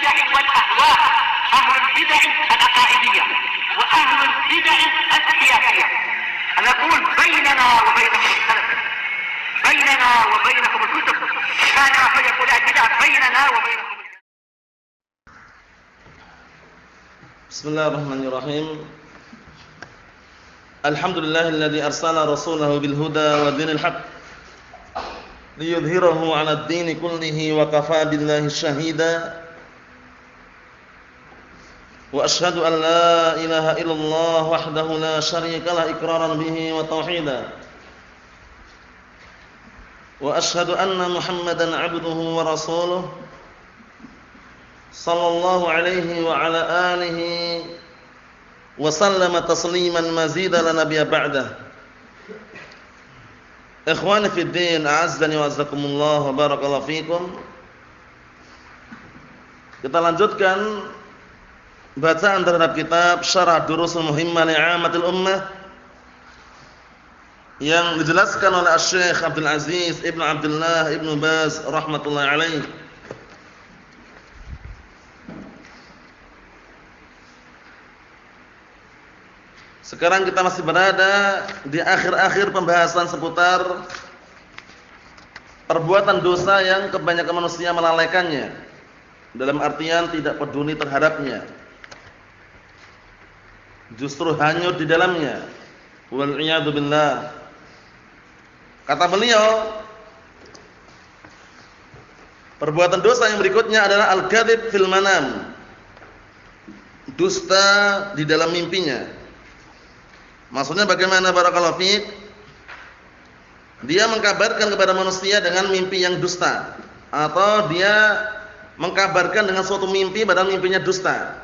البدع والأهواء، أهل البدع العقائدية وأهل البدع السياسية. نقول بيننا وبينكم السلف، بيننا وبينكم الكتب، كان فيقول البدع بيننا وبينكم. بسم الله الرحمن الرحيم. الحمد لله الذي أرسل رسوله بالهدى ودين الحق ليظهره على الدين كله وكفى بالله شهيدا. وأشهد أن لا إله إلا الله وحده لا شريك له إقرارا به وتوحيدا. وأشهد أن محمدا عبده ورسوله صلى الله عليه وعلى آله وسلم تسليما مزيدا لا نبي بعده. Ikhwani fid din, a'azzani wa azzakumullah wa barakallahu fikum. Kita lanjutkan bacaan terhadap kitab Syarah Durusul Muhimmah li 'Ammatil Ummah yang dijelaskan oleh Asy-Syaikh Abdul Aziz Ibnu Abdullah Ibnu Baz rahmatullahi alaih. Sekarang kita masih berada di akhir-akhir pembahasan seputar perbuatan dosa yang kebanyakan manusia melalaikannya, dalam artian tidak peduli terhadapnya, justru hanyut di dalamnya. Wal iyadu billah. Kata beliau, perbuatan dosa yang berikutnya adalah al-kadzib fil manam, dusta di dalam mimpinya. Maksudnya bagaimana barakallahu fiik? Dia mengkabarkan kepada manusia dengan mimpi yang dusta, atau dia mengkabarkan dengan suatu mimpi padahal mimpinya dusta.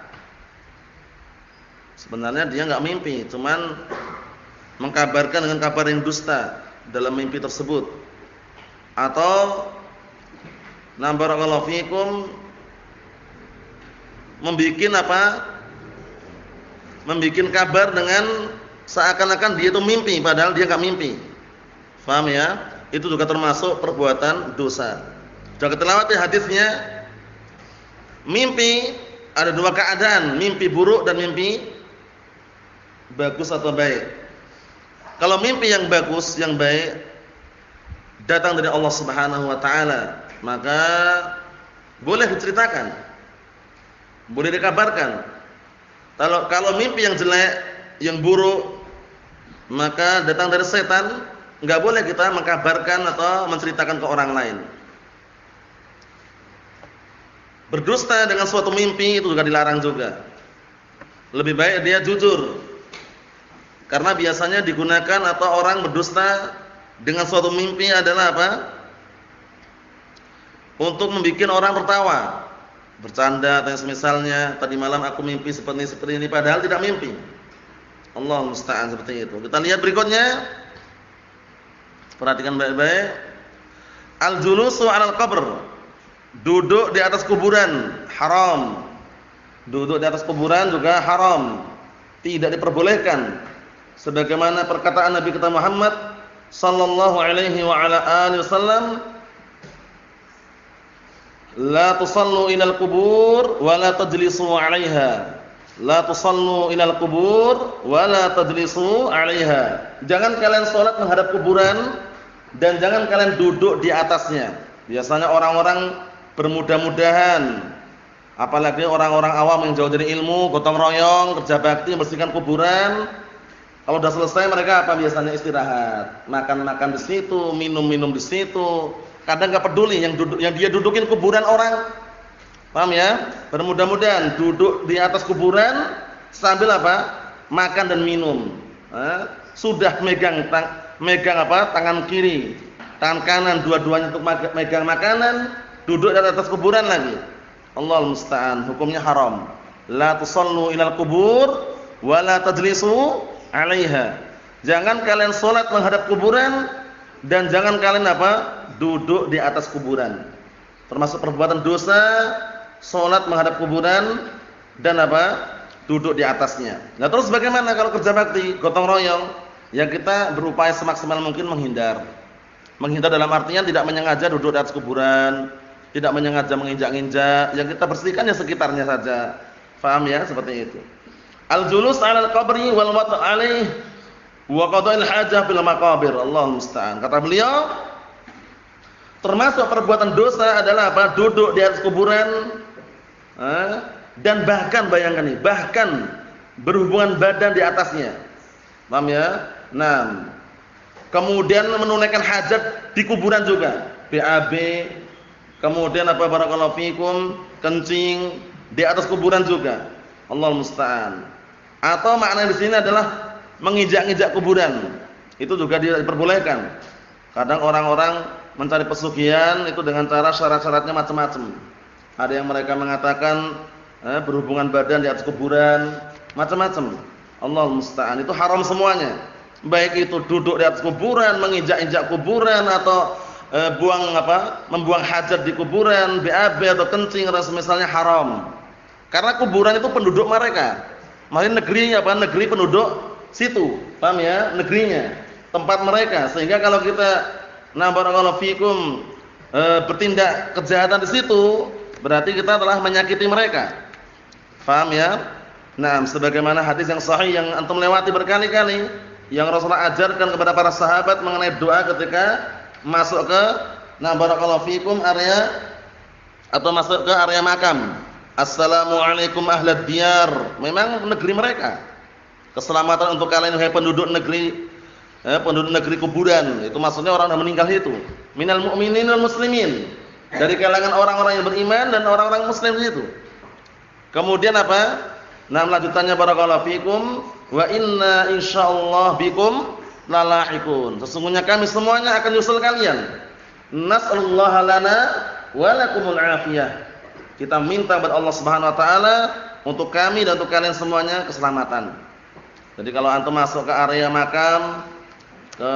Sebenarnya dia enggak mimpi, cuman mengkabarkan dengan kabar yang dusta dalam mimpi tersebut. Atau barakallahu fiikum, membikin kabar dengan seakan-akan dia itu mimpi padahal dia enggak mimpi. Paham ya? Itu juga termasuk perbuatan dosa. Sudah kita lewati hadisnya. Mimpi ada dua keadaan, mimpi buruk dan mimpi bagus atau baik. Kalau mimpi yang bagus, yang baik datang dari Allah Subhanahu wa taala, maka boleh diceritakan. Boleh dikabarkan. Kalau mimpi yang jelek, yang buruk, maka datang dari setan, enggak boleh kita mengkabarkan atau menceritakan ke orang lain. Berdusta dengan suatu mimpi itu juga dilarang juga. Lebih baik dia jujur. Karena biasanya digunakan atau orang berdusta dengan suatu mimpi adalah apa? Untuk membuat orang tertawa, bercanda atau semisalnya, tadi malam aku mimpi seperti ini padahal tidak mimpi. Allah musta'an, seperti itu. Kita lihat berikutnya. Perhatikan baik-baik. Al-julusu 'alal qabr. Duduk di atas kuburan haram. Duduk di atas kuburan juga haram. Tidak diperbolehkan. Sebagaimana perkataan Nabi kita Muhammad sallallahu alaihi wa ala alihi wasallam, la tusallu ilal qubur wa la tajlisu 'alaiha. La tusallu ilal qubur wa la tajlisu 'alaiha. Jangan kalian salat menghadap kuburan dan jangan kalian duduk di atasnya. Biasanya orang-orang bermudah-mudahan, apalagi orang-orang awam yang jauh dari ilmu, gotong royong, kerja bakti, membersihkan kuburan. Kalau sudah selesai mereka apa biasanya? Istirahat, makan-makan di situ, minum-minum di situ. Kadang enggak peduli yang dia dudukin kuburan orang. Paham ya? Bermudah-mudahan duduk di atas kuburan sambil apa? Makan dan minum. Sudah megang tangan kiri, tangan kanan dua-duanya untuk megang makanan, duduk di atas kuburan lagi. Allahul musta'an, hukumnya haram. La tusallu ilal qubur wa la tajlisu 'alaiha. Jangan kalian salat menghadap kuburan dan jangan kalian apa? Duduk di atas kuburan. Termasuk perbuatan dosa salat menghadap kuburan dan apa? Duduk di atasnya. Nah, terus bagaimana kalau kerja bakti, gotong royong? Ya kita berupaya semaksimal mungkin menghindar. Menghindar dalam artian tidak menyengaja duduk di atas kuburan, tidak menyengaja menginjak-injak, yang kita bersihkan ya sekitarnya saja. Paham ya? Seperti itu. Al-julus 'alal qabri wal wad' 'alaihi wa qada'il hajah fil maqabir. Allahu musta'an. Kata beliau, termasuk perbuatan dosa adalah apa? Duduk di atas kuburan, dan bahkan bayangkan nih, bahkan berhubungan badan di atasnya. Paham ya? Nah, kemudian menunaikan hajat di kuburan juga. BAB, kemudian apa, barakallahu fikum, kencing di atas kuburan juga. Allahu musta'an. Atau makna di sini adalah menginjak-injak kuburan. Itu juga diperbolehkan. Kadang orang-orang mencari pesugihan itu dengan cara syarat-syaratnya macam-macam. Ada yang mereka mengatakan berhubungan badan di atas kuburan, macam-macam. Allahu musta'an. Itu haram semuanya. Baik itu duduk di atas kuburan, menginjak-injak kuburan, atau membuang hajat di kuburan, BAB atau kencing atau semisalnya, haram. Karena kuburan itu penduduk mereka. Maksudnya negeri penduduk situ. Paham ya? Negerinya, tempat mereka. Sehingga kalau kita barakallahu fikum bertindak kejahatan di situ, berarti kita telah menyakiti mereka. Paham ya? Nah, sebagaimana hadis yang sahih yang antum lewati berkali-kali, yang Rasulullah ajarkan kepada para sahabat mengenai doa ketika masuk ke barakallahu fikum area atau masuk ke area makam. Assalamualaikum ahlad diyar. Memang negeri mereka. Keselamatan untuk kalian wahai penduduk negeri kuburan. Itu maksudnya orang yang meninggal itu. Minal mu'minin wal muslimin. Dari kalangan orang-orang yang beriman dan orang-orang muslim itu. Kemudian apa? Lanjutannya barakallahu fikum, wa inna insyaallah bikum lalahiqun. Sesungguhnya kami semuanya akan nyusul kalian. Nas'alullaha lana wa lakumul afiyah. Kita minta kepada Allah Subhanahu wa taala untuk kami dan untuk kalian semuanya keselamatan. Jadi kalau antum masuk ke area makam, ke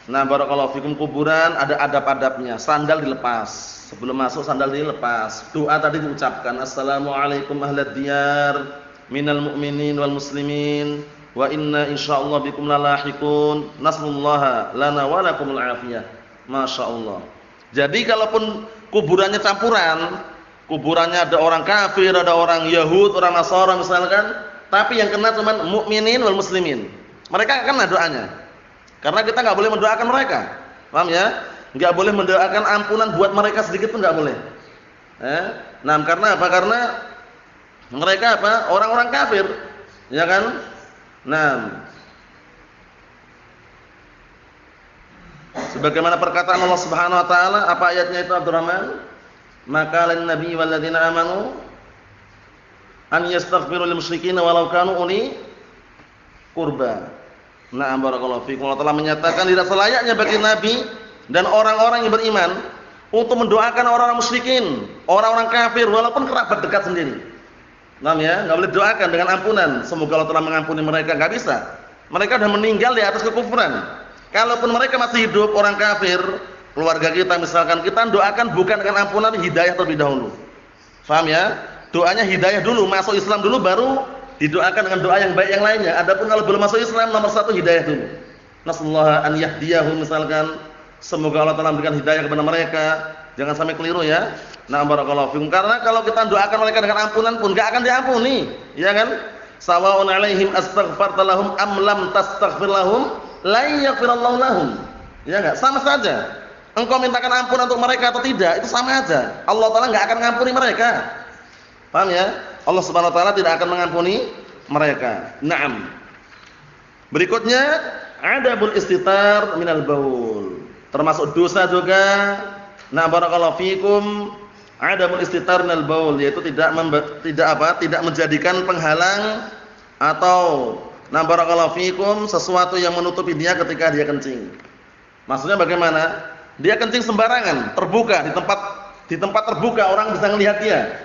barakallahu fikum kuburan, ada adab-adabnya. Sandal dilepas. Sebelum masuk sandal dilepas. Doa tadi diucapkan, assalamualaikum ahlad diyar minal mu'minin wal muslimin wa inna insyaallah bikum lalahiqun nasrullaha lana wa lakumul afiyah. Masyaallah. Jadi kalaupun kuburannya campuran, kuburannya ada orang kafir, ada orang Yahud, orang Nasara misalkan, tapi yang kena cuma mukminin wal muslimin, mereka kena doanya. Karena kita enggak boleh mendoakan mereka. Paham ya? Enggak boleh mendoakan ampunan buat mereka sedikit pun enggak boleh. Karena apa? Karena mereka apa? Orang-orang kafir, ya kan? Sebagaimana perkataan Allah Subhanahu wa taala, apa ayatnya itu Abdurrahman? Maka lin nabi wal ladzina amanu an yastaghfiru lil musyrikin walau kanu uli qurba. Barakallahu fiikum. Allah telah menyatakan tidak selayaknya bagi nabi dan orang-orang yang beriman untuk mendoakan orang-orang musyrikin, orang-orang kafir walaupun kerabat dekat sendiri. Enggak boleh doakan dengan ampunan. Semoga Allah telah mengampuni mereka, enggak bisa. Mereka sudah meninggal di atas kekufuran. Kalaupun mereka masih hidup, orang kafir, keluarga kita misalkan, kita doakan bukan dengan ampunan, hidayah terlebih dahulu. Paham ya? Doanya hidayah dulu, masuk Islam dulu, baru didoakan dengan doa yang baik yang lainnya. Adapun kalau belum masuk Islam, nomor satu hidayah dulu. Nasallahu an yahdiyahu misalkan, semoga Allah telah memberikan hidayah kepada mereka. Jangan sampai keliru ya. Barakallahu fikum. Karena kalau kita doakan mereka dengan ampunan pun enggak akan diampuni, ya kan? Sawa'un 'alaihim astaghfarta lahum am lam tastaghfir lahum la yaghfirallahu lahum. Ya enggak? Sama saja. Engkau mintakan ampunan untuk mereka atau tidak, itu sama aja. Allah Taala enggak akan mengampuni mereka. Paham ya? Allah Subhanahu wa taala tidak akan mengampuni mereka. Naam. Berikutnya, adabul istitar minal baul. Termasuk dosa juga. Barakallahu fikum, adabul istitar minal baul, yaitu tidak menjadikan penghalang atau barakallahu fikum sesuatu yang menutupi dia ketika dia kencing. Maksudnya bagaimana? Dia kencing sembarangan, terbuka di tempat terbuka, orang bisa melihat dia.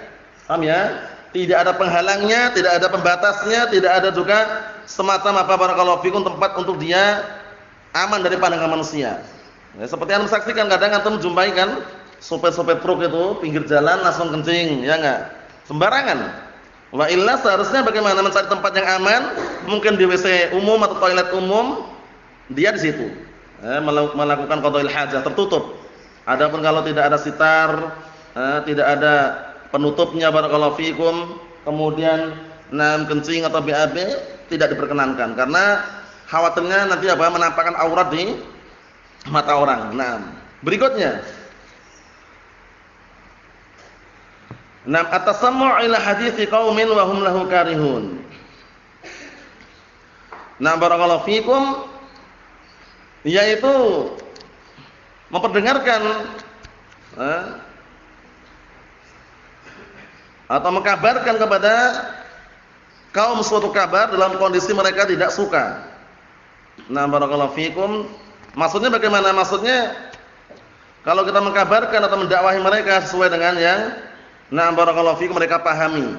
Paham ya? Tidak ada penghalangnya, tidak ada pembatasnya, tidak ada juga semacam barakallahu fikum tempat untuk dia aman dari pandangan manusia. Ya, seperti yang saksikan kadang antum jumpai kan sopir-sopir truk itu pinggir jalan langsung kencing, ya enggak? Sembarangan. Wa illa seharusnya bagaimana mencari tempat yang aman, mungkin di WC umum atau toilet umum, dia di situ. Melakukan qada'il hajah tertutup. Adapun kalau tidak ada sitar, tidak ada penutupnya barakallahu fikum, kemudian kencing atau BAB tidak diperkenankan karena khawatirnya nanti menampakkan aurat di mata orang. Berikutnya. At-tasammu' ila hadithi qaumin wa hum lahu karihun. Barakallahu fikum, yaitu memperdengarkan atau mengkabarkan kepada kaum suatu kabar dalam kondisi mereka tidak suka. Barakallahu fikum, maksudnya bagaimana? Maksudnya kalau kita mengkabarkan atau mendakwahi mereka sesuai dengan yang barakallahu fikum mereka pahami,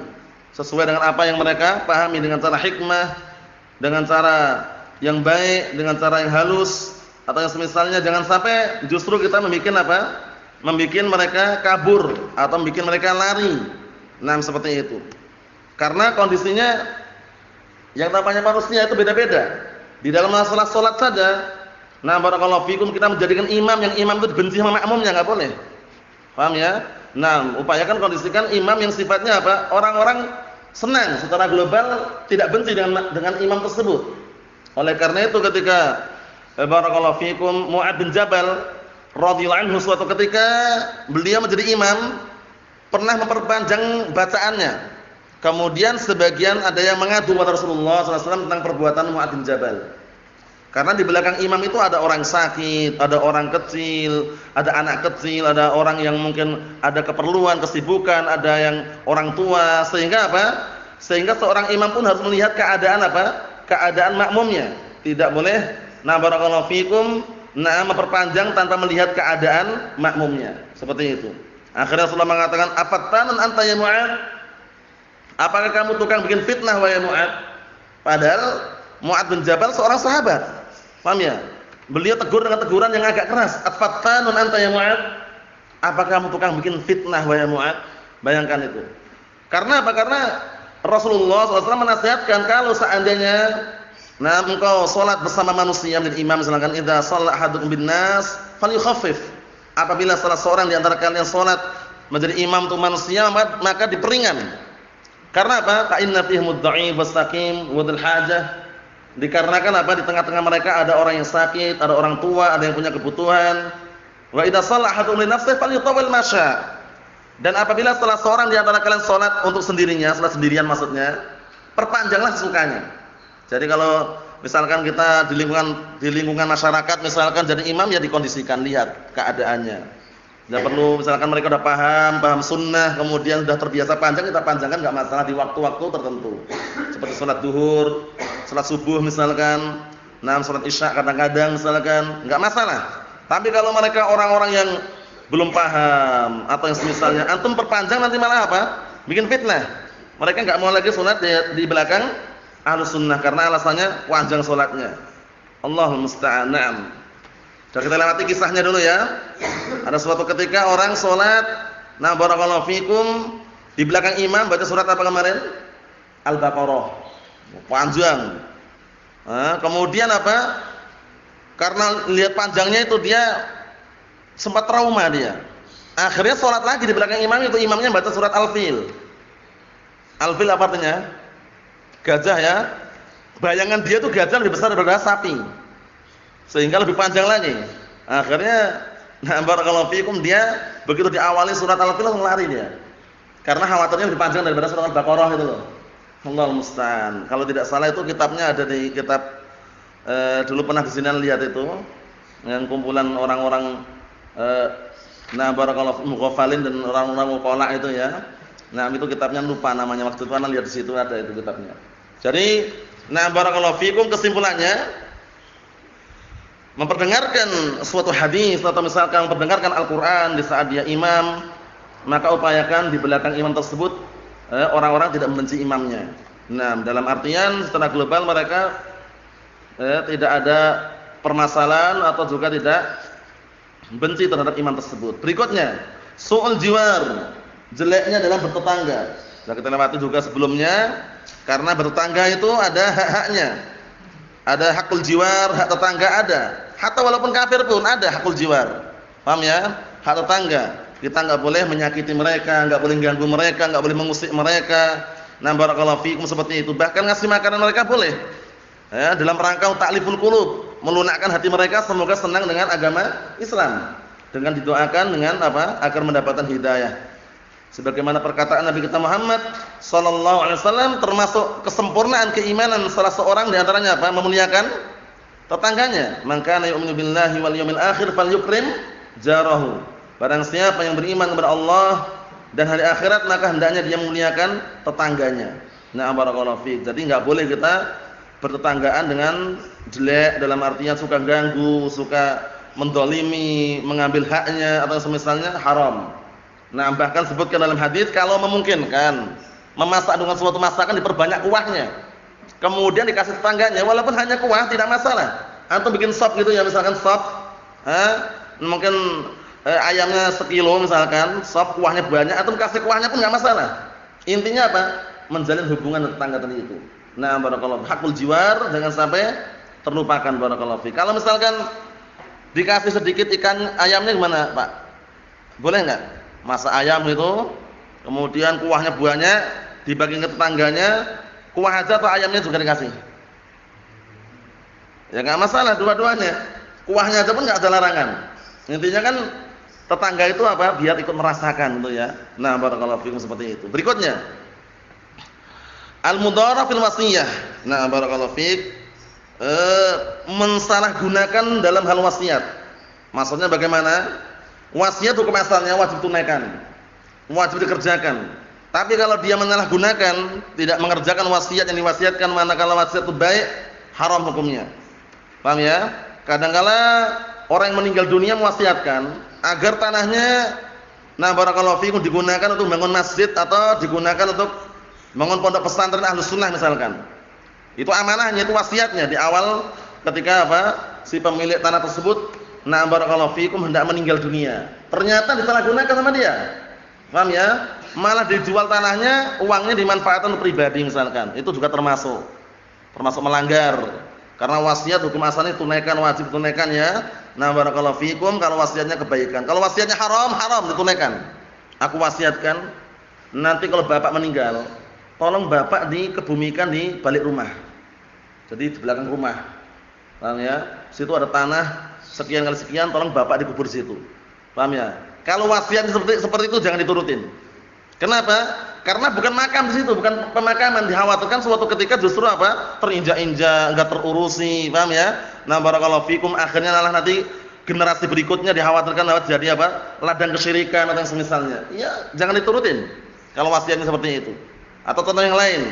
sesuai dengan apa yang mereka pahami, dengan cara hikmah, dengan cara yang baik, dengan cara yang halus, atau yang semisalnya, jangan sampai justru kita membuat membuat mereka kabur atau membuat mereka lari. Seperti itu. Karena kondisinya yang namanya manusia itu beda-beda. Di dalam masalah salat saja, barakallahu fikum, kita menjadikan imam yang imam itu dibenci sama makmumnya, enggak boleh. Paham ya? Upayakan kondisikan imam yang sifatnya orang-orang senang secara global, tidak benci dengan imam tersebut. Oleh karena itu ketika barakallahu fikum Mu'adz bin Jabal radhiyallahu anhu suatu ketika beliau menjadi imam pernah memperpanjang bacaannya. Kemudian sebagian ada yang mengadu kepada Rasulullah SAW tentang perbuatan Mu'adz bin Jabal. Karena di belakang imam itu ada orang sakit, ada orang kecil, ada anak kecil, ada orang yang mungkin ada keperluan, kesibukan, ada yang orang tua, sehingga sehingga seorang imam pun harus melihat keadaan keadaan makmumnya. Tidak boleh barakallahu fikum memperpanjang tanpa melihat keadaan makmumnya. Seperti itu. Akhirnya Rasulullah mengatakan, "Afattanun anta ya Mu'adz?" Apakah kamu tukang bikin fitnah wahai Mu'adz? Padahal Mu'adz bin Jabal seorang sahabat. Paham ya? Beliau tegur dengan teguran yang agak keras. Afattanun anta ya Mu'adz? Apakah kamu tukang bikin fitnah wahai Mu'adz? Bayangkan itu. Karena apa? Karena Rasulullah SAW menasihatkan kalau seandainya engkau salat bersama manusia menjadi imam, misalkan idza shalla ahadukum bin nas falyukhaffif. Apabila salah seorang di antara kalian salat menjadi imam untuk manusia, maka diperingan. Karena apa? Fa inna fihim ad-dha'if was-saqim wa dzul hajah. Dikarenakan di tengah-tengah mereka ada orang yang sakit, ada orang tua, ada yang punya kebutuhan. Wa idza shalla ahadukum li nafsihi falyutawwil masya. Dan apabila salah seorang di antara kalian salat untuk sendirinya, salat sendirian maksudnya, perpanjanglah sesukanya. Jadi kalau misalkan kita di lingkungan masyarakat misalkan jadi imam, ya dikondisikan, lihat keadaannya. Tidak perlu misalkan mereka sudah paham sunnah, kemudian sudah terbiasa panjang, kita panjangkan enggak masalah di waktu-waktu tertentu. Seperti salat duhur, salat subuh misalkan, salat isya kadang-kadang misalkan, enggak masalah. Tapi kalau mereka orang-orang yang belum paham atau yang semisalnya, antum perpanjang nanti malah bikin fitnah. Mereka enggak mau lagi salat di belakang Ahlus Sunnah karena alasannya panjang salatnya. Allahul musta'an. Sudah kita lewati kisahnya dulu ya. Ada suatu ketika orang salat, barakallahu fikum, di belakang imam baca surat apa kemarin? Al-Baqarah. Panjang. Kemudian karena lihat panjangnya itu dia sempat trauma dia. Akhirnya salat lagi di belakang imam, itu imamnya baca surat Al-Fil. Al-Fil apa artinya? Gajah ya. Bayangan dia tuh gajah lebih besar daripada sapi. Sehingga lebih panjang lagi. Akhirnya barakallahu fikum, dia begitu diawali surat Al-Fil langsung lari dia. Karena khawatirnya lebih panjang daripada surat Al-Baqarah itu loh. Allahul musta'an. Kalau tidak salah itu kitabnya ada di kitab dulu pernah di sini lihat itu yang kumpulan orang-orang barakallahu mughafalin dan orang-orang muqalla itu ya. Itu kitabnya lupa namanya, waktu itu lihat di situ ada itu kitabnya. Jadi barakallahu fikum, kesimpulannya memperdengarkan suatu hadis atau misalkan memperdengarkan Al-Qur'an di saat dia imam, maka upayakan di belakang imam tersebut orang-orang tidak membenci imamnya. Dalam artian secara global mereka tidak ada permasalahan atau juga tidak benci terhadap imam tersebut. Berikutnya, su'ul jiwar, jeleknya dalam bertetangga. Sudah kita lewati juga sebelumnya, karena bertetangga itu ada hak-haknya. Ada hakul jiwar, hak tetangga ada. Hatta walaupun kafir pun ada hakul jiwar. Paham ya? hak tetangga. Kita enggak boleh menyakiti mereka, enggak boleh ganggu mereka, enggak boleh mengusik mereka. Nah, barakallahu fikum seperti itu. Bahkan ngasih makanan mereka boleh. Ya, dalam rangka ta'liful qulub, melunakkan hati mereka semoga senang dengan agama Islam. Dengan didoakan dengan apa? Agar mendapatkan hidayah. Sebagaimana perkataan Nabi kita Muhammad sallallahu alaihi wasallam, termasuk kesempurnaan keimanan salah seorang di antaranya apa? Memuliakan tetangganya. Man kana yu'minu billahi wal yawmil akhir falyukrim jarahu. Barang siapa yang beriman kepada Allah dan hari akhirat, maka hendaknya dia memuliakan tetangganya. Nah, barakallahu fiik. Jadi enggak boleh kita bertetanggaan dengan jelek, dalam artinya suka ganggu, suka mendolimi, mengambil haknya atau semisalnya, haram. Nah, bahkan sebutkan dalam hadis kalau memungkinkan memasak dengan suatu masakan diperbanyak kuahnya. Kemudian dikasih tetangganya walaupun hanya kuah tidak masalah. Antum bikin sop gitu ya, misalkan sop, mungkin ayamnya sekilo misalkan, sop kuahnya banyak, antum kasih kuahnya pun enggak masalah. Intinya apa? Menjalin hubungan tetangga tadi itu. Nah, barakallahu hakul jiwar jangan sampai terlupakan, barakallahu fi. Kalau misalkan dikasih sedikit ikan ayamnya gimana, Pak? Boleh enggak? Masak ayam itu, kemudian kuahnya banyak, dibagi ke tetangganya, kuah aja atau ayamnya juga dikasih? Ya enggak masalah dua-duanya. Kuahnya aja pun enggak ada larangan. Intinya kan tetangga itu apa? Biar ikut merasakan gitu ya. Nah, barakallahu fikum seperti itu. Berikutnya, al-mudharah fil wasiyah. Nah, barakallahu fik, mensalahgunakan dalam hal wasiat. Maksudnya bagaimana? Wasiat hukum asalnya wajib tunaikan, wajib dikerjakan. Tapi kalau dia menyalahgunakan, tidak mengerjakan wasiat yang diwasiatkan, manakala wasiat itu baik, haram hukumnya. Paham ya? Kadangkala orang yang meninggal dunia mewasiatkan agar tanahnya, nah barakallahu fikum, digunakan untuk bangun masjid atau digunakan untuk bangun pondok pesantren Ahlus Sunnah misalkan. Itu amanahnya, itu wasiatnya di awal ketika apa? Si pemilik tanah tersebut, nah barakallahu fikum, hendak meninggal dunia. Ternyata disalahgunakan sama dia. Paham ya? Malah dijual tanahnya, uangnya dimanfaatkan untuk pribadi misalkan. Itu juga termasuk melanggar. Karena wasiat hukum asalnya tunaikan, wajib tunaikan ya. Nah barakallahu fikum, kalau wasiatnya kebaikan. Kalau wasiatnya haram, haram ditunaikan. Aku wasiatkan nanti kalau bapak meninggal, tolong bapak dikebumikan di balik rumah. Jadi di belakang rumah. Paham ya? Situ ada tanah sekian kali sekian, tolong bapak dikubur situ. Paham ya? Kalau wasiat seperti itu jangan diturutin. Kenapa? Karena bukan makam di situ, bukan pemakaman. Dikhawatirkan suatu ketika justru apa? Terinjak-injak, enggak terurusi. Paham ya? Nah, barakallahu fikum, akhirnya malah nanti generasi berikutnya dikhawatirkan jadi apa? Ladang kesyirikan atau yang semisalnya. Iya, jangan diturutin. Kalau wasiatnya seperti itu. Atau contoh yang lain.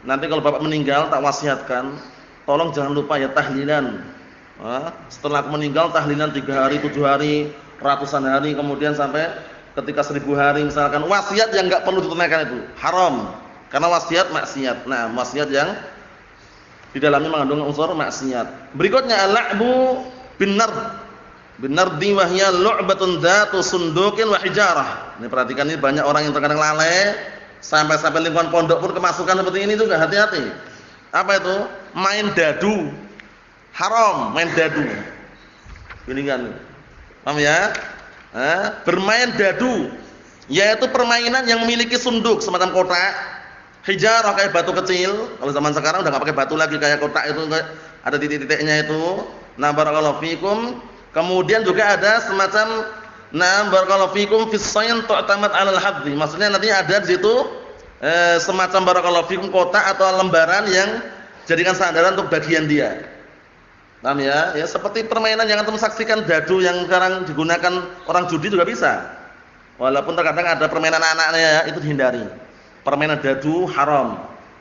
Nanti kalau bapak meninggal tak wasiatkan, tolong jangan lupa ya tahlilan. Setelah aku meninggal tahlilan 3 hari, 7 hari, ratusan hari, kemudian sampai ketika 1000 hari misalkan. Wasiat yang enggak perlu ditunaikan itu haram. Karena wasiat maksiat. Nah, wasiat yang di dalamnya mengandung unsur maksiat. Berikutnya al-la'bu bin nard. Bin nardi wa hiya lu'batun dzatu sunduqin wa hijarah. Ini perhatikan, ini banyak orang yang terkadang lalai, sampai lingkungan pondok pun kemasukan seperti ini juga, hati-hati. Apa itu? Main dadu. Haram main dadu. Ini kan. Paham ya? Bermain dadu yaitu permainan yang memiliki sunduk semacam kotak, hijarah kayak batu kecil. Kalau zaman sekarang udah enggak pakai batu lagi, kayak kotak itu ada titik-titiknya itu. Nah, barakallahu fikum. Kemudian juga ada semacam barakallahu fikum fis sayn tu'tamad 'alal haddi. Maksudnya nanti ada di situ semacam barakallahu fikum kotak atau lembaran yang jadikan sandaran untuk bagian dia. Paham ya? Ya seperti permainan yang antum saksikan, dadu yang sekarang digunakan orang judi juga bisa. Walaupun terkadang ada permainan anak-anaknya ya, itu dihindari. Permainan dadu haram.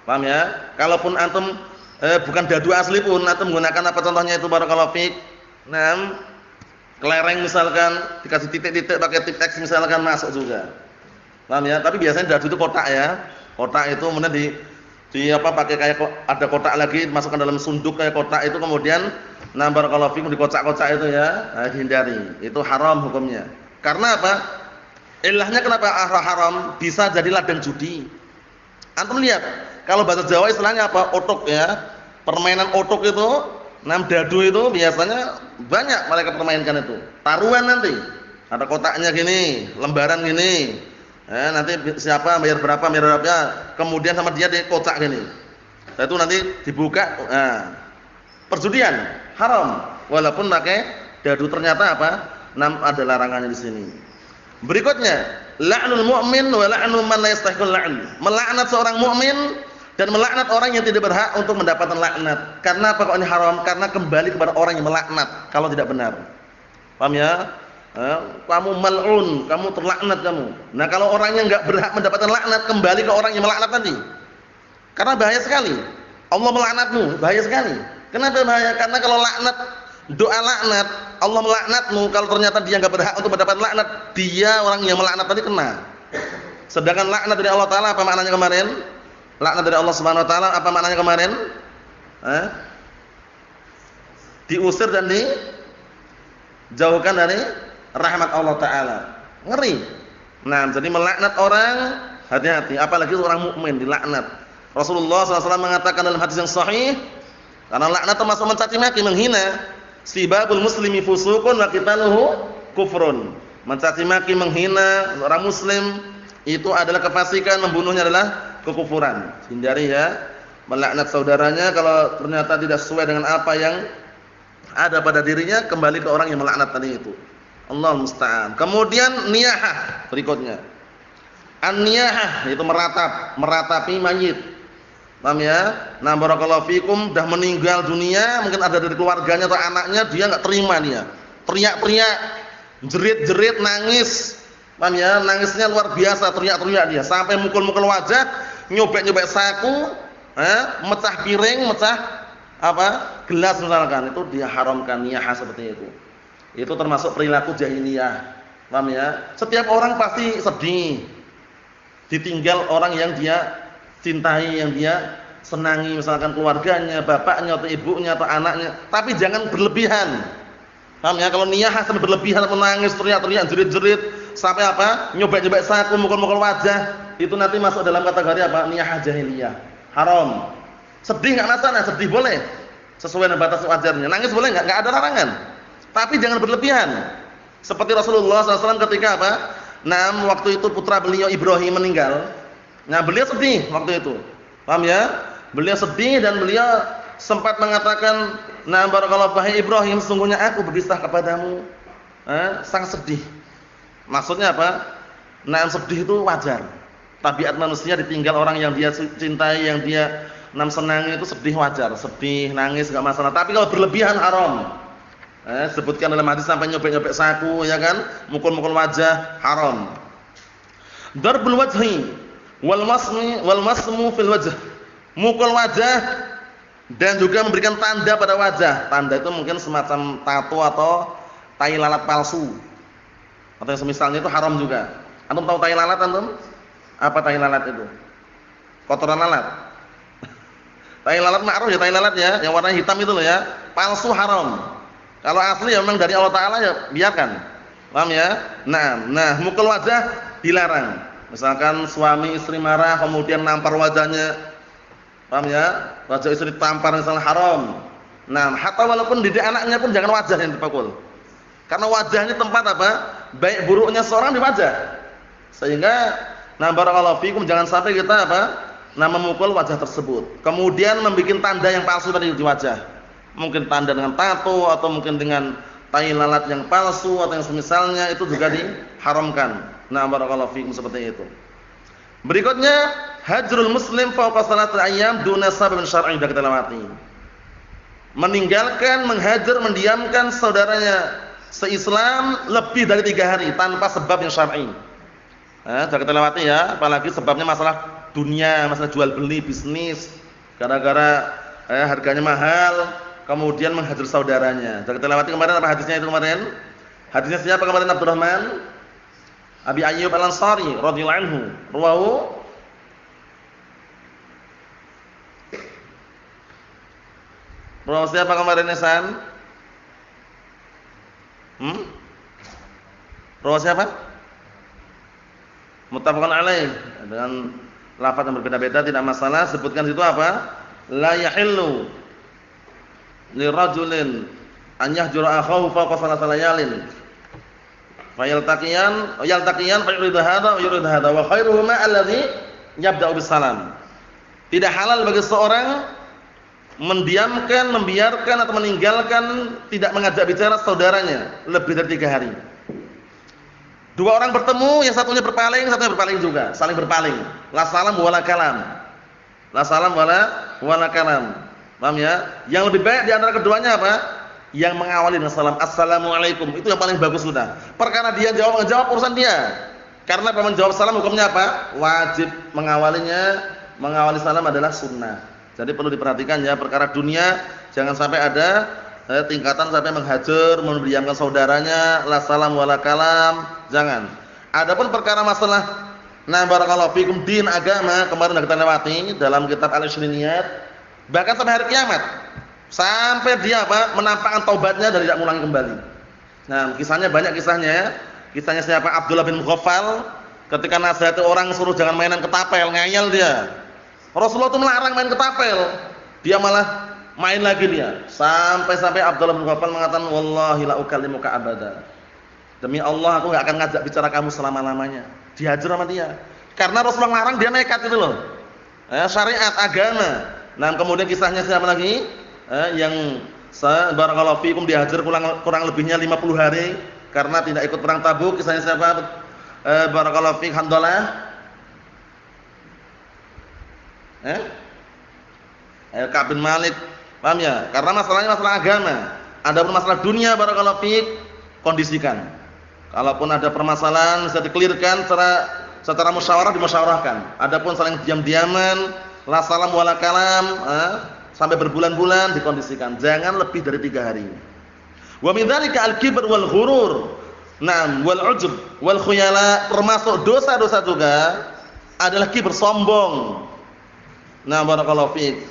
Paham ya? Kalaupun antum bukan dadu asli pun, antum menggunakan apa contohnya itu barakallahu fiik. Kelereng misalkan dikasih titik-titik pakai tip X misalkan, masuk juga. Paham ya? Tapi biasanya dadu itu kotak ya. Kotak itu kemudian di apa pakai kayak ada kotak lagi masukkan dalam sunduk kayak kotak itu, kemudian barakallahu fikum dikocak-kocak itu ya, hindari. Itu haram hukumnya. Karena apa? Ilahnya kenapa haram? Bisa jadi ladang judi. Antum lihat, kalau bahasa Jawa istilahnya apa? Otok ya. Permainan otok itu, dadu itu biasanya banyak mereka permainkan itu. Taruhan nanti. Ada kotaknya gini, lembaran gini. Nanti siapa bayar berapa, kemudian sama dia di kotak gini. Nah, itu nanti dibuka, perjudian haram walaupun pakai dadu. Ternyata apa? Ada larangannya di sini. Berikutnya, la'nul mu'min wa la'nu man la yastahiqul la'n. Melaknat seorang mukmin dan melaknat orang yang tidak berhak untuk mendapatkan laknat. Karena apa kok ini haram? Karena kembali kepada orang yang melaknat kalau tidak benar. Paham ya? Kamu mal'un, kamu terlaknat kamu. Nah, kalau orangnya enggak berhak mendapatkan laknat, kembali ke orang yang melaknat tadi. Karena bahaya sekali. Allah melaknatmu, bahaya sekali. Kenapa bahaya? Karena kalau laknat, doa laknat, Allah melaknatmu, kalau ternyata dia enggak berhak untuk mendapatkan laknat, dia orang yang melaknat tadi kena. Sedangkan laknat dari Allah Taala apa maknanya kemarin? Laknat dari Allah Subhanahu wa taala apa maknanya kemarin? Diusir dan dijauhkan dari rahmat Allah Taala. Ngeri. Nah, jadi melaknat orang hati-hati, apalagi orang mukmin dilaknat. Rasulullah SAW mengatakan dalam hadis yang sahih, karena laknat termasuk mencaci maki, menghina. Sibabul muslimi fusuqun wa qitaluhu kufrun. Mencaci maki, menghina orang muslim itu adalah kefasikan, membunuhnya adalah kekufuran. Hindari ya melaknat saudaranya kalau ternyata tidak sesuai dengan apa yang ada pada dirinya, kembali ke orang yang melaknat tadi itu. Allah musta'an. Kemudian niyahah berikutnya. An-niyahah itu meratapi mayit. Paham ya? Nah, barakallahu fikum, dah meninggal dunia, mungkin ada dari keluarganya atau anaknya, dia enggak terima dia. Teriak-teriak, jerit-jerit, nangis. Paham ya? Nangisnya luar biasa, teriak-teriak dia, sampai mukul-mukul wajah, nyobek-nyobek saku, mecah piring, mecah gelas misalkan, itu dia haramkan niyahah seperti itu. Itu termasuk perilaku jahiliyah. Paham ya? Setiap orang pasti sedih ditinggal orang yang dia cintai, yang dia senangi, misalkan keluarganya, bapaknya atau ibunya atau anaknya. Tapi jangan berlebihan. Paham ya? Kalau niyahah sampai berlebihan, menangis, teriak-teriak, jerit-jerit, sampai nyobek-nyobek saku, mukul-mukul wajah, itu nanti masuk dalam kategori niyahah jahiliyah. Haram. Sedih enggak masalah, sedih boleh. Sesuai dengan batas wajarnya. Nangis boleh enggak ada larangan. Tapi jangan berlebihan. Seperti Rasulullah SAW ketika waktu itu putra beliau Ibrahim meninggal. Nah, beliau sedih waktu itu. Paham ya? Beliau sedih dan beliau sempat mengatakan, "Nah, barakallahu fihi Ibrahim, sesungguhnya aku berdisah kepadamu." Sangat sedih. Maksudnya apa? Nah, sedih itu wajar. Tabiat manusia ditinggal orang yang dia cintai, yang dia senangi, itu sedih wajar. Sedih, nangis enggak masalah. Tapi kalau berlebihan haram. Sebutkan dalam hadis sampai nyobek-nyobek saku, ya kan? Mukul-mukul wajah, haram. Darbul wajhi wal masmu fil wajh. Mukul wajah dan juga memberikan tanda pada wajah. Tanda itu mungkin semacam tato atau tai lalat palsu. Atau yang semisalnya itu haram juga. Antum tahu tai lalat antum? Apa tai lalat itu? Kotoran lalat. Tai lalat ma'ruf ya, tai lalat ya, yang warna hitam itu loh ya. Palsu haram. Kalau asli ya memang dari Allah Taala ya biarkan. Paham ya? Nah, mukul wajah dilarang. Misalkan suami istri marah kemudian nampar wajahnya. Paham ya? Wajah istri ditampar misalnya haram. Nah, hatta walaupun didik anaknya pun jangan wajah yang dipukul. Karena wajahnya tempat baik buruknya seorang di wajah. Sehingga barakallahu fikum, jangan sampai kita memukul wajah tersebut. Kemudian membuat tanda yang palsu tadi di wajah. Mungkin tanda dengan tato atau mungkin dengan tai lalat yang palsu atau yang semisalnya, itu juga diharamkan. Nah, barakallahu fikum, seperti itu. Berikutnya, hajrul muslim fawqa salatil ayyam duna sababin syar'i, sudah kita lewati. Meninggalkan, menghajar, mendiamkan saudaranya se-Islam lebih dari 3 hari tanpa sebab yang syar'i. Sudah kita lewati ya, apalagi sebabnya masalah dunia, masalah jual beli, bisnis, gara-gara harganya mahal, kemudian menghajar saudaranya. Sudah kita lewati kemarin apa hadisnya itu kemarin? Hadisnya siapa kemarin? Abdurrahman Abi Ayyub Al-Ansari radhiyallahu anhu. Rawahu siapa kemarin Hasan? Rawahu siapa? Muttafaqun alaih, dengan lafaz yang berbeda-beda tidak masalah. Sebutkan situ apa? La yahillu li rajulin an yahjura akhahu fawqa salasati layalin. yaltaqiyan fa yuridu hadza wa yuridu hadza wa khairuhuma alladhi yabda'u bis salam. Tidak halal bagi seorang mendiamkan, membiarkan atau meninggalkan tidak mengajak bicara saudaranya lebih dari 3 hari. Dua orang bertemu, yang satunya berpaling, satunya berpaling juga, saling berpaling. La salam wala kalam. La salam wala kalam. Paham ya? Yang lebih baik di antara keduanya apa? Yang mengawali dengan salam, assalamualaikum. Itu yang paling bagus sudah. Perkara dia menjawab urusan dia. Karena menjawab salam hukumnya apa? Wajib. Mengawali salam adalah sunnah. Jadi perlu diperhatikan ya, perkara dunia jangan sampai ada tingkatan sampai menghajar, mendiamkan saudaranya, la salam wala kalam, jangan. Adapun perkara masalah barakallahu fikum din agama, kemarin sudah kita lewati dalam kitab Al-Ishriniyat, bahkan sampai hari kiamat. Sampai dia menampakkan taubatnya dan tidak mengulangi kembali. Nah, kisahnya banyak kisahnya ya. Kisahnya siapa? Abdullah bin Mughaffal ketika nasihati orang suruh jangan mainan ketapel, ngeyel dia. Rasulullah itu melarang main ketapel. Dia malah main lagi dia. Sampai Abdullah bin Mughaffal mengatakan, "Wallahi la ukallimuka abada." Demi Allah aku enggak akan ngajak bicara kamu selama-lamanya. Dihajar sama dia. Karena Rasulullah melarang, dia nekat itu loh. Syariat agama. Nah, kemudian kisahnya siapa lagi? Yang barakallahu fikum dihajar kurang lebihnya 50 hari karena tidak ikut perang Tabuk. Kisahnya siapa? Barakallahu fik Handalah. Ka'b bin Malik. Paham ya? Karena masalahnya masalah agama. Adapun masalah dunia barakallahu fik kondisikan. Kalaupun ada permasalahan bisa dikelirkan secara musyawarah, dimusyawarahkan. Adapun saling diam-diaman, la salam wala kalam, sampai berbulan-bulan dikondisikan. Jangan lebih dari 3 hari. Wa min dzalika al-kibr wal ghurur. Naam, wal ujub wal khuyala, termasuk dosa-dosa juga adalah kibr, sombong. Nah, barakallahu fiik.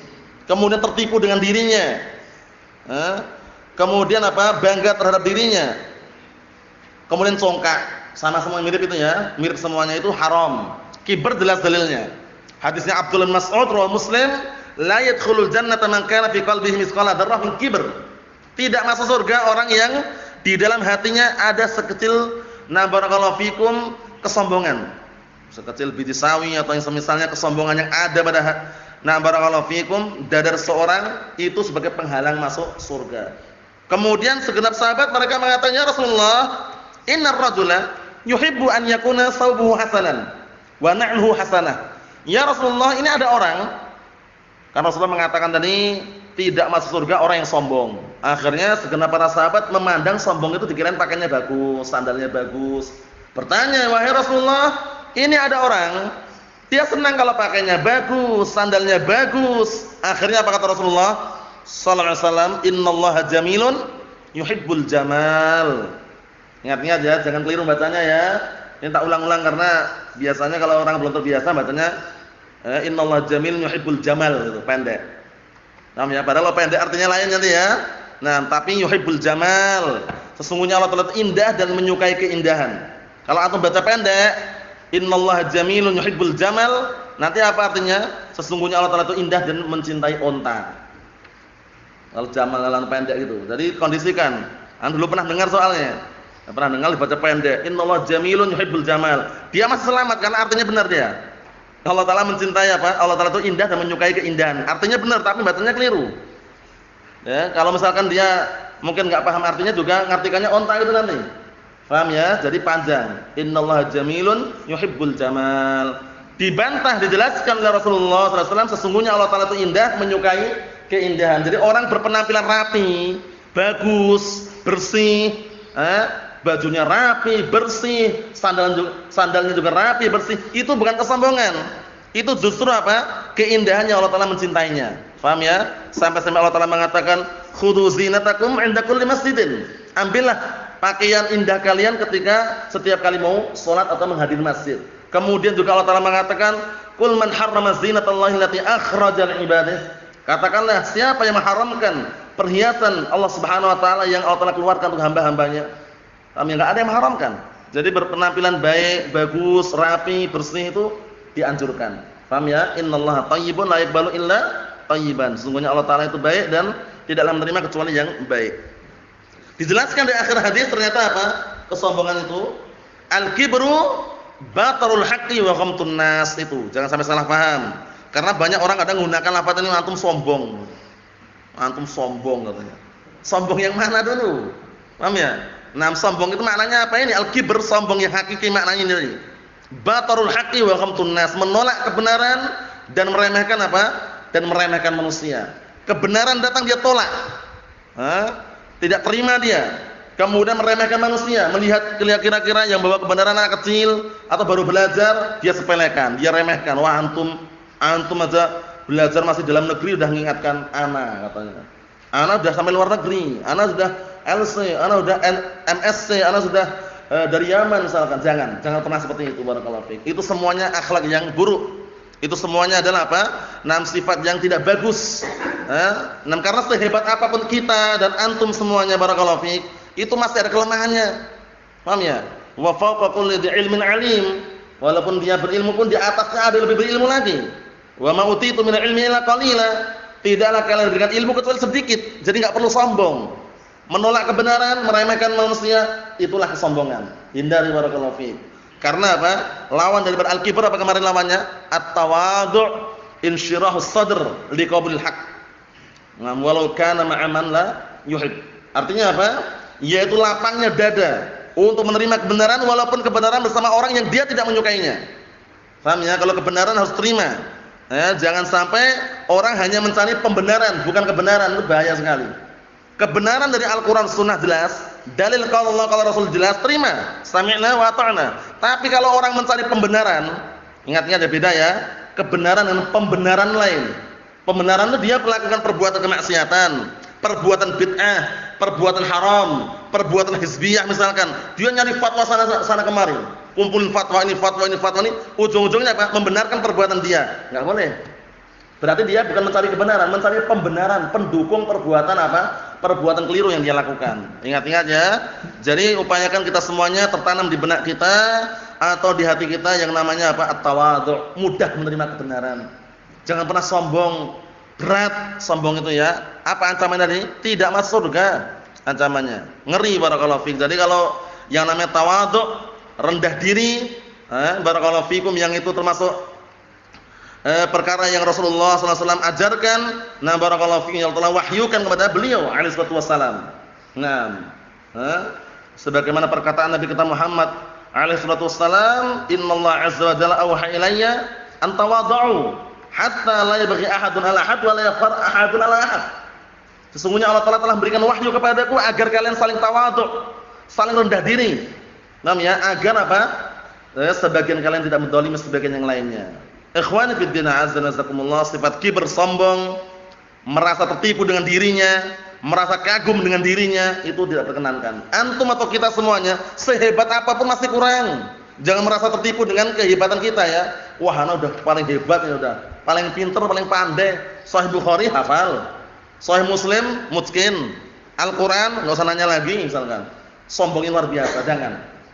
Kemudian tertipu dengan dirinya. Kemudian bangga terhadap dirinya. Kemudian congkak, sama-sama mirip itu ya. Mirip semuanya itu haram. Kibr jelas dalilnya. Hadisnya Abdullah bin Mas'ud riwayat Muslim, la yadkhulul jannata man kana fi qalbihi mithqala dzarrah min kibr. Tidak masuk surga orang yang di dalam hatinya ada sekecil barakallahu fikum kesombongan. Sekecil biji sawi atau yang semisalnya kesombongan yang ada pada barakallahu fikum dadar seorang itu sebagai penghalang masuk surga. Kemudian segenap sahabat mereka mengatakan, "Ya Rasulullah, innar rajula yuhibbu an yakuna thawbuhu hasanan wa na'luhu hasanah." Ya Rasulullah, ini ada orang, karena Rasulullah mengatakan tadi tidak masuk surga orang yang sombong. Akhirnya segenap para sahabat memandang sombong itu dikirain pakaiannya bagus, sandalnya bagus. Bertanya, "Wahai Rasulullah, ini ada orang, dia senang kalau pakaiannya bagus, sandalnya bagus." Akhirnya apa kata Rasulullah sallallahu alaihi wasallam? "Innallaha jamilun yuhibbul jamal." Ingat-ingat ya, jangan keliru bacanya ya. Ini tak ulang-ulang karena biasanya kalau orang belum terbiasa bacanya innallaha jamilun yuhibbul jamal, itu pendek. Namanya padahal pendek artinya lain nanti ya. Nah, tapi yuhibbul jamal. Sesungguhnya Allah Ta'ala indah dan menyukai keindahan. Kalau antum baca pendek, innallaha jamilun yuhibbul jamal, nanti apa artinya? Sesungguhnya Allah Ta'ala itu indah dan mencintai unta. Kalau jamalan pendek gitu. Jadi kondisikan. Anda dulu pernah dengar soalnya. Pernah dengar dibaca pendek, innallaha jamilun yuhibbul jamal. Dia masih selamat karena artinya benar dia. Allah Ta'ala mencintai apa? Allah Ta'ala itu indah dan menyukai keindahan. Artinya benar tapi bacanya keliru. Ya, kalau misalkan dia mungkin enggak paham artinya juga ngartikannya onta itu nanti. Paham ya? Jadi panjang. Innallaha jamilun yuhibbul jamal. Dibantah, dijelaskan oleh Rasulullah SAW, sesungguhnya Allah Ta'ala itu indah, menyukai keindahan. Jadi orang berpenampilan rapi, bagus, bersih, bajunya rapi, bersih, sandalnya juga rapi, bersih. Itu bukan kesombongan. Itu justru apa? Keindahannya Allah Ta'ala mencintainya. Paham ya? Sampai-sampai Allah Ta'ala mengatakan, "Khudhu zinatakum 'inda kulli masjidin." Ambillah pakaian indah kalian ketika setiap kali mau salat atau menghadiri masjid. Kemudian juga Allah Ta'ala mengatakan, "Qul man harrama zinatallahi allati akhraja li ibadihi." Katakanlah, siapa yang mengharamkan perhiasan Allah Subhanahu wa taala yang Allah Ta'ala keluarkan untuk hamba-hambanya? Enggak ada yang mengharamkan. Jadi berpenampilan baik, bagus, rapi, bersih itu dianjurkan. Paham ya? Innallaha thayyibun la yaqbalu illa thayyiban. Sesungguhnya Allah Ta'ala itu baik dan tidaklah menerima kecuali yang baik. Dijelaskan di akhir hadis ternyata apa? kesombongan itu? Al-kibru batarul haqqi wa ghamtun nas itu. Jangan sampai salah paham. Karena banyak orang kadang menggunakan lafaz ini antum sombong. Antum sombong katanya. Sombong yang mana dulu? Paham ya? Nah, sombong itu maknanya apa ini? Al-kibr, sombong yang hakiki maknanya ini. Batarul haqqi wa ghamtun nas, menolak kebenaran dan meremehkan apa? Dan meremehkan manusia. Kebenaran datang dia tolak. Tidak terima dia. Kemudian meremehkan manusia, melihat kira-kira yang bawa kebenaran anak kecil atau baru belajar, dia sepelekan, dia remehkan. Wah, antum aja belajar masih dalam negeri udah mengingatkan ana katanya. Ana sudah sampai luar negeri, ana sudah LC, ana sudah MSc, ana sudah dari Yaman misalkan. Jangan pernah seperti itu, barakallahu fiik. Itu semuanya akhlak yang buruk. Itu semuanya adalah apa? Sifat yang tidak bagus. Karena sehebat apapun kita dan antum semuanya, barakallahu fiik, itu masih ada kelemahannya. Paham ya? Wa fawqa kulli dzi ilmin alim. Walaupun dia berilmu pun di atasnya ada lebih berilmu lagi. Wa ma utitu minal ilmi illa qalila. Tidaklah kalian diberikan ilmu kecuali sedikit. Jadi enggak perlu sombong. Menolak kebenaran, meremehkan manusia, itulah kesombongan. Hindari, barakallahu fiik. Karena apa? Lawan daripada al-kibr apa kemarin lawannya? At-tawadhu' insyirahus sadr liqaulil haqq. Walau kana ma'a man la yuhib. Artinya apa? Yaitu lapangnya dada untuk menerima kebenaran walaupun kebenaran bersama orang yang dia tidak menyukainya. Paham ya? Kalau kebenaran harus terima. Jangan sampai orang hanya mencari pembenaran bukan kebenaran, itu bahaya sekali. Kebenaran dari Al-Qur'an Sunnah jelas, dalil kalau Allah kalau Rasul jelas, terima. Sami'na wa ata'na. Tapi kalau orang mencari pembenaran, ingat-ingat ada beda ya, kebenaran dan pembenaran lain. Pembenaran itu dia melakukan perbuatan kemaksiatan, perbuatan bid'ah, perbuatan haram, perbuatan hizbiyah misalkan. Dia nyari fatwa sana kemari, kumpulin fatwa ini, ujung-ujungnya apa? Membenarkan perbuatan dia. Enggak boleh. Berarti dia bukan mencari kebenaran, mencari pembenaran, pendukung perbuatan apa? Perbuatan keliru yang dia lakukan. Ingat-ingat ya. Jadi upayakan kita semuanya tertanam di benak kita atau di hati kita yang namanya apa? At-tawadhu', mudah menerima kebenaran. Jangan pernah sombong, berat sombong itu ya. Apa ancamannya tadi? Tidak masuk surga ancamannya. Ngeri, barakallahu fiik. Jadi kalau yang namanya tawadhu', rendah diri, barakallahu fiikum, yang itu termasuk perkara yang Rasulullah SAW ajarkan. Nah, barakallahu fiikum, yang telah wahyukan kepada beliau alaihi salatu wassalam. Nah, sebagaimana perkataan Nabi kita Muhammad alaihi salatu wassalam, innallaha azza wa jalla awha ilayya an tawadhu hatta la yabghi ahadun ala ahad wa la yafar ahadun ala ahad. Sesungguhnya Allah Taala telah berikan wahyu kepadaku agar kalian saling tawadhu, saling rendah diri. Namanya agar apa? Sebagian kalian tidak menzalimi sebagian yang lainnya. Ikhwani fid din, azza wa jazakumullah, sifat kibr, sombong, merasa tertipu dengan dirinya, merasa kagum dengan dirinya, itu tidak terkenankan. Antum atau kita semuanya sehebat apapun masih kurang. Jangan merasa tertipu dengan kehebatan kita ya. Wah, ana udah paling hebat ya, udah paling pinter, paling pandai. Sahih Bukhari hafal, Sahih Muslim mutqin, Al-Qur'an enggak usah nanya lagi misalkan. Sombongnya luar biasa,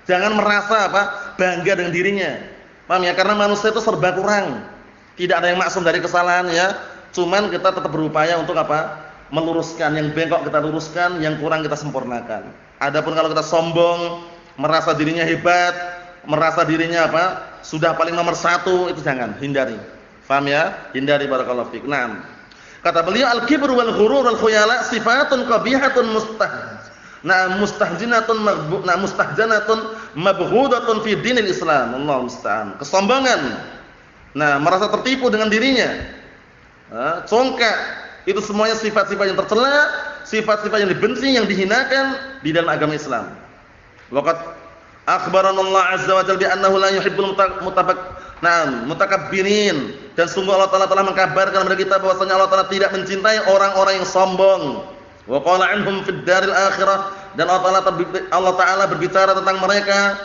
jangan merasa apa? Bangga dengan dirinya. Paham ya? Karena manusia itu serba kurang. Tidak ada yang maksum dari kesalahan ya. Cuman kita tetap berupaya untuk apa? Meluruskan yang bengkok, kita luruskan, yang kurang kita sempurnakan. Adapun kalau kita sombong, merasa dirinya hebat, merasa dirinya apa? Sudah paling nomor satu, itu jangan, hindari. Paham ya? Hindari, barakallahu fiik. Naam. Kata beliau, al-kibru wal ghurur wal khuyala sifatun qabihatun mustahjanatun mabghudatun fi dinil Islam. Allahu musta'an. Kesombongan. Nah, merasa tertipu dengan dirinya. Congkak. Itu semuanya sifat-sifat yang tercela, sifat-sifat yang dibenci, yang dihinakan di dalam agama Islam. Waqad akhbarana Allah azza wa jalla bi annahu la yuhibbul mutakabbirin, dan sungguh Allah Taala telah mengkabarkan kepada kita bahwasanya Allah Taala tidak mencintai orang-orang yang sombong. Wa qala anhum fid daril akhirah, dan Allah Taala berbicara tentang mereka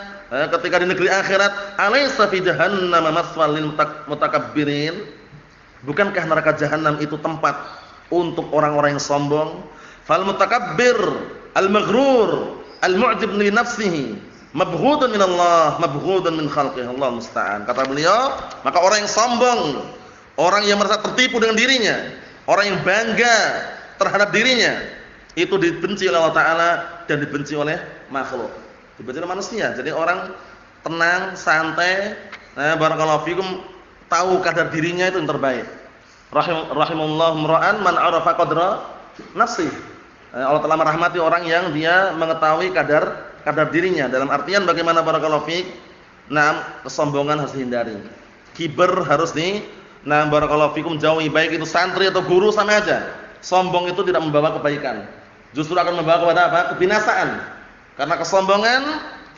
ketika di negeri akhirat, alaysa fi jahannam maswal lil mutakabbirin, bukankah neraka jahanam itu tempat untuk orang-orang yang sombong? Fal mutakabbir al maghrur al mu'jib li nafsihi mabghudun min Allah, mabghudun min khalqihi. Allah musta'an. Kata beliau, maka orang yang sombong, orang yang merasa tertipu dengan dirinya, orang yang bangga terhadap dirinya, itu dibenci oleh Allah Ta'ala dan dibenci oleh makhluk. Dibaca oleh manusia. Jadi orang tenang, santai, barakallahu fikum, tahu kadar dirinya itu yang terbaik. Rahimallahu imra'an man 'arafa qadra nafsi. Allah telah merahmati orang yang dia mengetahui kadar dirinya. Dalam artian bagaimana barakallahu fik? Kesombongan harus dihindari. Kiber harus barakallahu fikum jauhi, baik itu santri atau guru sama aja. Sombong itu tidak membawa kebaikan. Justru akan membawa kepada apa? Kebinasaan. Karena kesombongan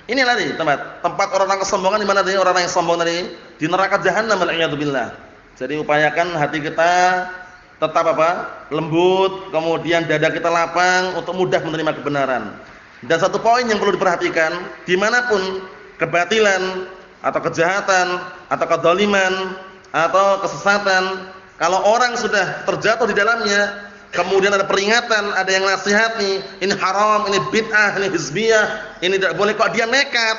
ini tadi tempat orang kesombongan di mana tadi orang yang sombong tadi? Di neraka jahanam wal'iyadzubillah. Jadi upayakan hati kita tetap lembut, kemudian dada kita lapang untuk mudah menerima kebenaran. Dan satu poin yang perlu diperhatikan, dimanapun kebatilan atau kejahatan atau kedzaliman atau kesesatan, kalau orang sudah terjatuh di dalamnya, kemudian ada peringatan, ada yang nasihati, ini haram, ini bid'ah, ini hizbiyah, ini tidak boleh, kok dia nekat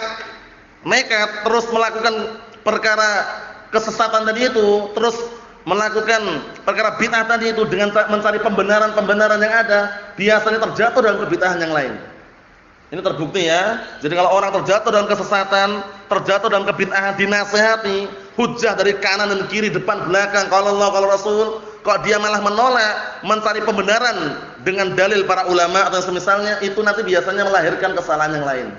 terus melakukan perkara kesesatan tadi itu, terus melakukan perkara bid'ah tadi itu dengan mencari pembenaran yang ada, biasanya terjatuh dalam kebid'ahan yang lain. Ini terbukti ya. Jadi kalau orang terjatuh dalam kesesatan, terjatuh dalam kebid'ahan, dinasihati, hujjah dari kanan dan kiri, depan belakang, kalau Allah, kalau Rasul, kok dia malah menolak, mencari pembenaran dengan dalil para ulama atau semisalnya, itu nanti biasanya melahirkan kesalahan yang lain.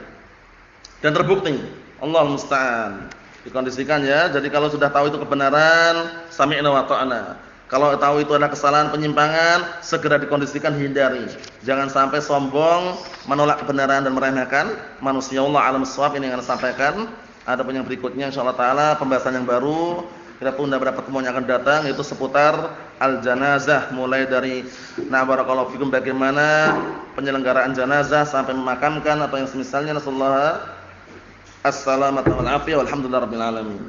Dan terbukti, Allah musta'an. Dikondisikan ya. Jadi kalau sudah tahu itu kebenaran, sami'na wa ta'na. Kalau tahu itu adalah kesalahan, penyimpangan, segera dikondisikan, hindari. Jangan sampai sombong, menolak kebenaran dan meremehkan manusia. Allah alam shawab, ini yang akan sampaikan. Ada pun yang berikutnya insyaallah taala pembahasan yang baru. Kita tunda pada pertemuan yang akan datang, yaitu seputar al-janazah, mulai dari barakallahu fikum bagaimana penyelenggaraan janazah sampai memakamkan atau yang semisalnya. Nasallahu as-salamata wal afiyah walhamdulillahirabbil alamin.